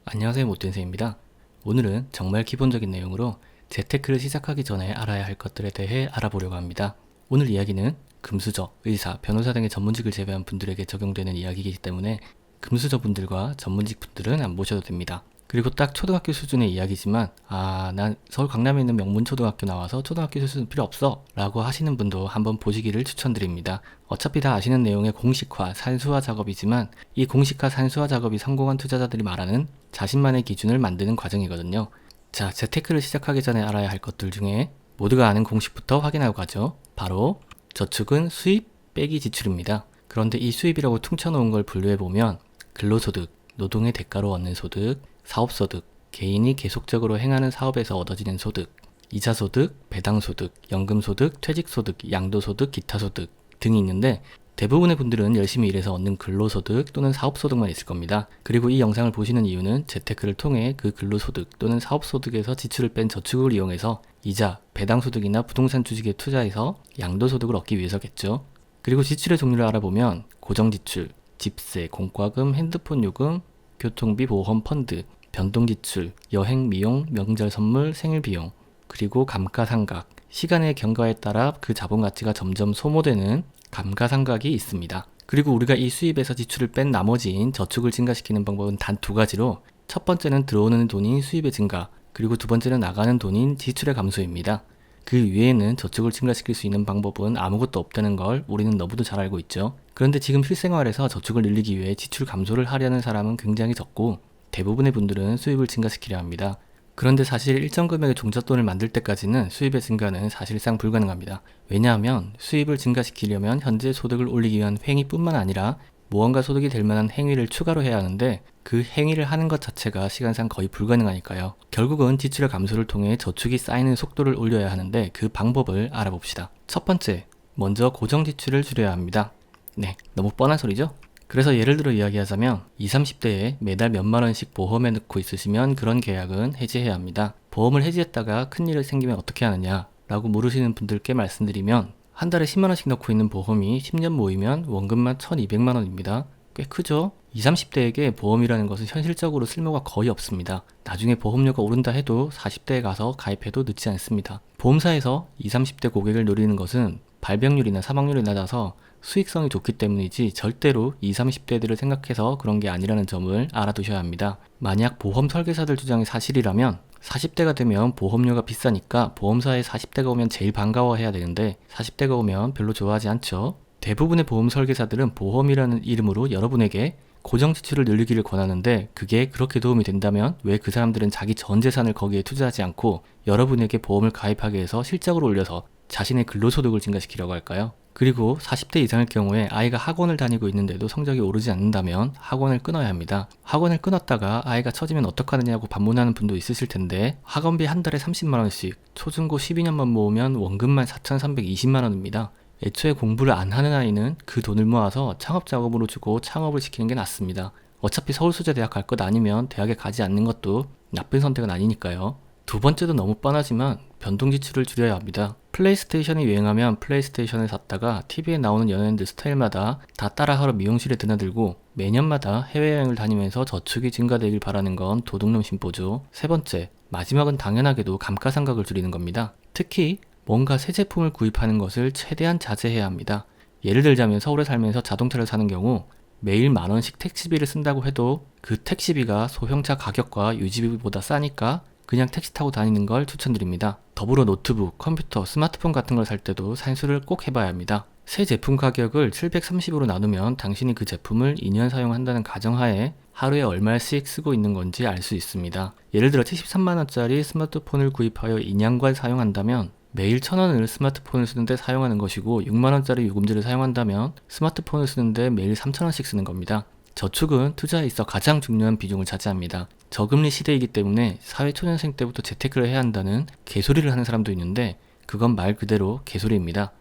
안녕하세요, 모텐세입니다. 오늘은 정말 기본적인 내용으로 재테크를 시작하기 전에 알아야 할 것들에 대해 알아보려고 합니다. 오늘 이야기는 금수저, 의사, 변호사 등의 전문직을 제외한 분들에게 적용되는 이야기이기 때문에 금수저 분들과 전문직 분들은 안 보셔도 됩니다. 그리고 딱 초등학교 수준의 이야기지만 난 서울 강남에 있는 명문초등학교 나와서 초등학교 수준은 필요 없어 라고 하시는 분도 한번 보시기를 추천드립니다. 어차피 다 아시는 내용의 공식화, 산수화 작업이지만 이 공식화, 산수화 작업이 성공한 투자자들이 말하는 자신만의 기준을 만드는 과정이거든요. 자, 재테크를 시작하기 전에 알아야 할 것들 중에 모두가 아는 공식부터 확인하고 가죠. 바로 저축은 수입 빼기 지출입니다. 그런데 이 수입이라고 퉁쳐놓은 걸 분류해보면 근로소득, 노동의 대가로 얻는 소득, 사업소득, 개인이 계속적으로 행하는 사업에서 얻어지는 소득, 이자소득, 배당소득, 연금소득, 퇴직소득, 양도소득, 기타소득 등이 있는데 대부분의 분들은 열심히 일해서 얻는 근로소득 또는 사업소득만 있을 겁니다. 그리고 이 영상을 보시는 이유는 재테크를 통해 그 근로소득 또는 사업소득에서 지출을 뺀 저축을 이용해서 이자, 배당소득이나 부동산 주식에 투자해서 양도소득을 얻기 위해서겠죠. 그리고 지출의 종류를 알아보면 고정지출, 집세, 공과금, 핸드폰 요금, 교통비, 보험, 펀드, 변동지출, 여행, 미용, 명절 선물, 생일비용, 그리고 감가상각, 시간의 경과에 따라 그 자본 가치가 점점 소모되는 감가상각이 있습니다. 그리고 우리가 이 수입에서 지출을 뺀 나머지인 저축을 증가시키는 방법은 단 두 가지로 첫 번째는 들어오는 돈인 수입의 증가, 그리고 두 번째는 나가는 돈인 지출의 감소입니다. 그 위에는 저축을 증가시킬 수 있는 방법은 아무것도 없다는 걸 우리는 너무도 잘 알고 있죠. 그런데 지금 실생활에서 저축을 늘리기 위해 지출 감소를 하려는 사람은 굉장히 적고 대부분의 분들은 수입을 증가시키려 합니다. 그런데 사실 일정 금액의 종잣돈을 만들 때까지는 수입의 증가는 사실상 불가능합니다. 왜냐하면 수입을 증가시키려면 현재 소득을 올리기 위한 행위뿐만 아니라 무언가 소득이 될 만한 행위를 추가로 해야 하는데 그 행위를 하는 것 자체가 시간상 거의 불가능하니까요. 결국은 지출의 감소를 통해 저축이 쌓이는 속도를 올려야 하는데 그 방법을 알아봅시다. 첫 번째, 먼저 고정 지출을 줄여야 합니다. 네, 너무 뻔한 소리죠? 그래서 예를 들어 이야기하자면 20, 30대에 매달 몇만 원씩 보험에 넣고 있으시면 그런 계약은 해지해야 합니다. 보험을 해지했다가 큰일 생기면 어떻게 하느냐 라고 물으시는 분들께 말씀드리면 한 달에 10만 원씩 넣고 있는 보험이 10년 모이면 원금만 1200만 원입니다. 꽤 크죠? 20, 30대에게 보험이라는 것은 현실적으로 쓸모가 거의 없습니다. 나중에 보험료가 오른다 해도 40대에 가서 가입해도 늦지 않습니다. 보험사에서 20, 30대 고객을 노리는 것은 발병률이나 사망률이 낮아서 수익성이 좋기 때문이지 절대로 20, 30대들을 생각해서 그런 게 아니라는 점을 알아두셔야 합니다. 만약 보험 설계사들 주장이 사실이라면 40대가 되면 보험료가 비싸니까 보험사에 40대가 오면 제일 반가워해야 되는데 40대가 오면 별로 좋아하지 않죠. 대부분의 보험 설계사들은 보험이라는 이름으로 여러분에게 고정 지출을 늘리기를 권하는데 그게 그렇게 도움이 된다면 왜 그 사람들은 자기 전 재산을 거기에 투자하지 않고 여러분에게 보험을 가입하게 해서 실적을 올려서 자신의 근로소득을 증가시키려고 할까요? 그리고 40대 이상일 경우에 아이가 학원을 다니고 있는데도 성적이 오르지 않는다면 학원을 끊어야 합니다. 학원을 끊었다가 아이가 처지면 어떡하느냐고 반문하는 분도 있으실 텐데 학원비 한 달에 30만 원씩, 초중고 12년만 모으면 원금만 4,320만 원입니다. 애초에 공부를 안 하는 아이는 그 돈을 모아서 창업자금으로 주고 창업을 시키는 게 낫습니다. 어차피 서울수제대학 갈 것 아니면 대학에 가지 않는 것도 나쁜 선택은 아니니까요. 두 번째도 너무 뻔하지만 변동지출을 줄여야 합니다. 플레이스테이션이 유행하면 플레이스테이션을 샀다가 TV에 나오는 연예인들 스타일마다 다 따라하러 미용실에 드나들고 매년마다 해외여행을 다니면서 저축이 증가되길 바라는 건 도둑놈 심보죠. 세 번째, 마지막은 당연하게도 감가상각을 줄이는 겁니다. 특히 뭔가 새 제품을 구입하는 것을 최대한 자제해야 합니다. 예를 들자면 서울에 살면서 자동차를 사는 경우 매일 10,000원씩 택시비를 쓴다고 해도 그 택시비가 소형차 가격과 유지비보다 싸니까 그냥 택시 타고 다니는 걸 추천드립니다. 더불어 노트북, 컴퓨터, 스마트폰 같은 걸 살 때도 산수를 꼭 해봐야 합니다. 새 제품 가격을 730으로 나누면 당신이 그 제품을 2년 사용한다는 가정하에 하루에 얼마씩 쓰고 있는 건지 알 수 있습니다. 예를 들어 73만원짜리 스마트폰을 구입하여 2년간 사용한다면 매일 1,000원을 스마트폰을 쓰는데 사용하는 것이고 6만원짜리 요금제를 사용한다면 스마트폰을 쓰는데 매일 3,000원씩 쓰는 겁니다. 저축은 투자에 있어 가장 중요한 비중을 차지합니다. 저금리 시대이기 때문에 사회초년생 때부터 재테크를 해야 한다는 개소리를 하는 사람도 있는데 그건 말 그대로 개소리입니다.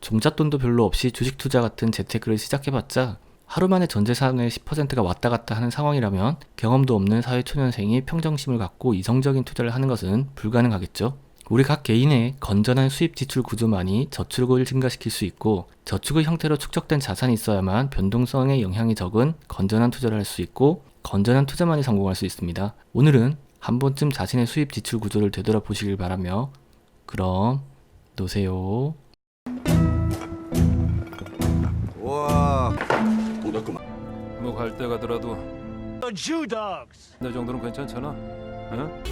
종잣돈도 별로 없이 주식 투자 같은 재테크를 시작해봤자 하루 만에 전 재산의 10%가 왔다 갔다 하는 상황이라면 경험도 없는 사회초년생이 평정심을 갖고 이성적인 투자를 하는 것은 불가능하겠죠. 우리 각 개인의 건전한 수입 지출 구조만이 저축을 증가시킬 수 있고, 저축의 형태로 축적된 자산이 있어야만 변동성에 영향이 적은 건전한 투자를 할 수 있고, 건전한 투자만이 성공할 수 있습니다. 오늘은 한 번쯤 자신의 수입 지출 구조를 되돌아보시길 바라며, 그럼 노세요. 와. 뭐 갈 때 가더라도 내 정도는 괜찮잖아. 응?